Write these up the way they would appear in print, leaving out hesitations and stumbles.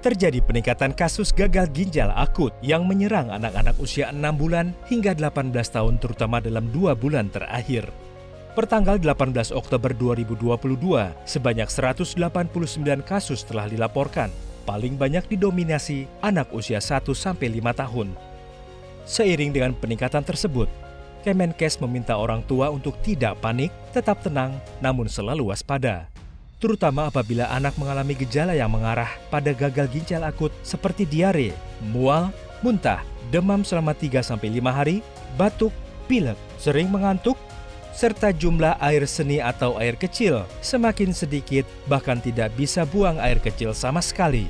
terjadi peningkatan kasus gagal ginjal akut yang menyerang anak-anak usia 6 bulan hingga 18 tahun terutama dalam 2 bulan terakhir. Pertanggal 18 Oktober 2022, sebanyak 189 kasus telah dilaporkan, paling banyak didominasi anak usia 1-5 tahun. Seiring dengan peningkatan tersebut, Kemenkes meminta orang tua untuk tidak panik, tetap tenang, namun selalu waspada. Terutama apabila anak mengalami gejala yang mengarah pada gagal ginjal akut seperti diare, mual, muntah, demam selama 3-5 hari, batuk, pilek, sering mengantuk, serta jumlah air seni atau air kecil semakin sedikit bahkan tidak bisa buang air kecil sama sekali.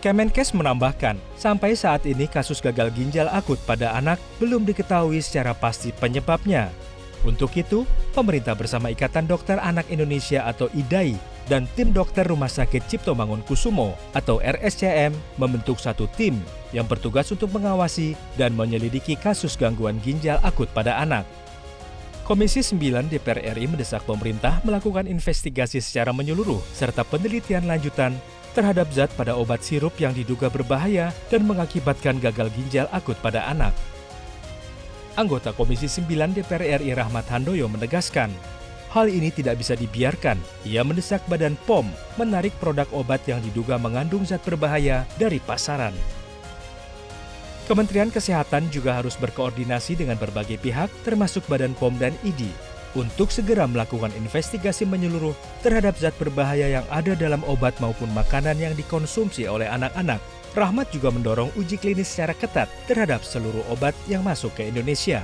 Kemenkes menambahkan, sampai saat ini kasus gagal ginjal akut pada anak belum diketahui secara pasti penyebabnya. Untuk itu, pemerintah bersama Ikatan Dokter Anak Indonesia atau IDAI dan tim dokter Rumah Sakit Cipto Mangunkusumo atau RSCM membentuk satu tim yang bertugas untuk mengawasi dan menyelidiki kasus gangguan ginjal akut pada anak. Komisi 9 DPR RI mendesak pemerintah melakukan investigasi secara menyeluruh serta penelitian lanjutan terhadap zat pada obat sirup yang diduga berbahaya dan mengakibatkan gagal ginjal akut pada anak. Anggota Komisi 9 DPR RI Rahmat Handoyo menegaskan, hal ini tidak bisa dibiarkan. Ia mendesak Badan POM menarik produk obat yang diduga mengandung zat berbahaya dari pasaran. Kementerian Kesehatan juga harus berkoordinasi dengan berbagai pihak termasuk Badan POM dan IDI untuk segera melakukan investigasi menyeluruh terhadap zat berbahaya yang ada dalam obat maupun makanan yang dikonsumsi oleh anak-anak. Rahmat juga mendorong uji klinis secara ketat terhadap seluruh obat yang masuk ke Indonesia.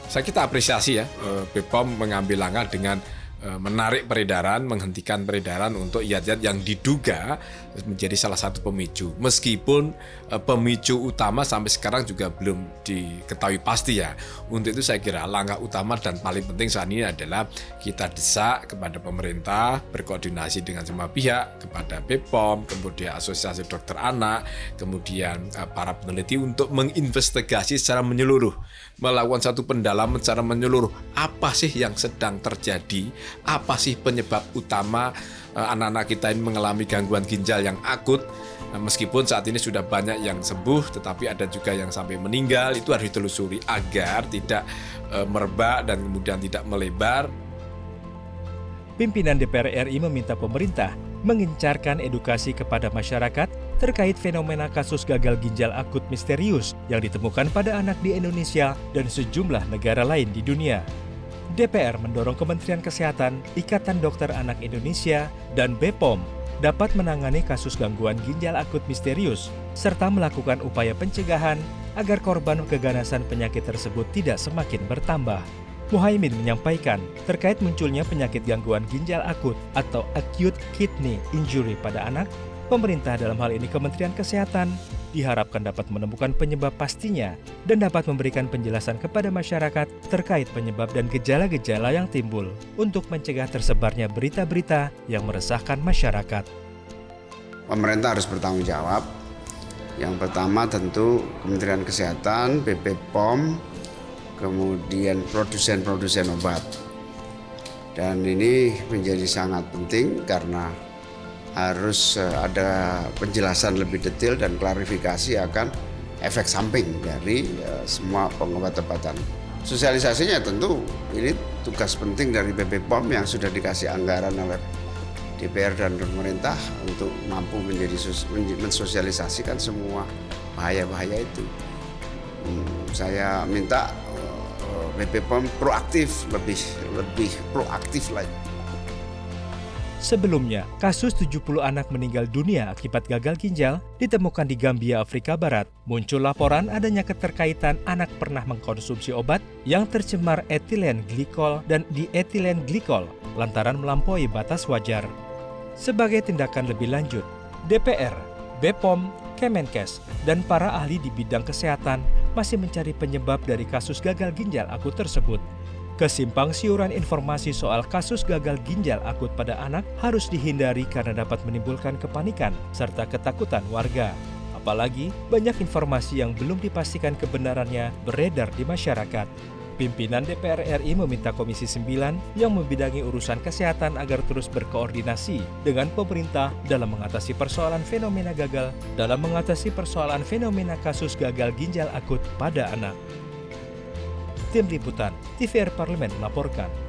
Kita apresiasi ya, BPOM mengambil langkah dengan menarik peredaran, menghentikan peredaran untuk zat-zat yang diduga menjadi salah satu pemicu. Meskipun pemicu utama sampai sekarang juga belum diketahui pasti ya. Untuk itu saya kira langkah utama dan paling penting saat ini adalah kita desak kepada pemerintah, berkoordinasi dengan semua pihak, kepada BPOM, kemudian Asosiasi Dokter Anak, kemudian para peneliti untuk menginvestigasi secara menyeluruh, melakukan satu pendalaman secara menyeluruh. Apa sih yang sedang terjadi? Apa sih penyebab utama anak-anak kita ini mengalami gangguan ginjal yang akut? Meskipun saat ini sudah banyak yang sembuh, tetapi ada juga yang sampai meninggal. Itu harus ditelusuri agar tidak merebak dan kemudian tidak melebar. Pimpinan DPR RI meminta pemerintah mengencarkan edukasi kepada masyarakat terkait fenomena kasus gagal ginjal akut misterius yang ditemukan pada anak di Indonesia dan sejumlah negara lain di dunia. DPR mendorong Kementerian Kesehatan, Ikatan Dokter Anak Indonesia, dan BPOM dapat menangani kasus gangguan ginjal akut misterius serta melakukan upaya pencegahan agar korban keganasan penyakit tersebut tidak semakin bertambah. Muhaimin menyampaikan terkait munculnya penyakit gangguan ginjal akut atau acute kidney injury pada anak, pemerintah dalam hal ini Kementerian Kesehatan diharapkan dapat menemukan penyebab pastinya dan dapat memberikan penjelasan kepada masyarakat terkait penyebab dan gejala-gejala yang timbul untuk mencegah tersebarnya berita-berita yang meresahkan masyarakat. Pemerintah harus bertanggung jawab. Yang pertama tentu Kementerian Kesehatan, BPOM, kemudian produsen-produsen obat. Dan ini menjadi sangat penting karena harus ada penjelasan lebih detail dan klarifikasi akan efek samping dari semua pengobat-obatan. Sosialisasinya tentu ini tugas penting dari BPOM yang sudah dikasih anggaran oleh DPR dan pemerintah untuk mampu mensosialisasikan semua bahaya-bahaya itu. Saya minta BPOM proaktif, lebih proaktif lagi. Sebelumnya, kasus 70 anak meninggal dunia akibat gagal ginjal ditemukan di Gambia, Afrika Barat. Muncul laporan adanya keterkaitan anak pernah mengkonsumsi obat yang tercemar etilen glikol dan dietilen glikol lantaran melampaui batas wajar. Sebagai tindakan lebih lanjut, DPR, BPOM, Kemenkes, dan para ahli di bidang kesehatan masih mencari penyebab dari kasus gagal ginjal akut tersebut. Kesimpang siuran informasi soal kasus gagal ginjal akut pada anak harus dihindari karena dapat menimbulkan kepanikan serta ketakutan warga. Apalagi banyak informasi yang belum dipastikan kebenarannya beredar di masyarakat. Pimpinan DPR RI meminta Komisi 9 yang membidangi urusan kesehatan agar terus berkoordinasi dengan pemerintah dalam mengatasi persoalan fenomena kasus gagal ginjal akut pada anak. Tim Liputan TVR Parlemen melaporkan.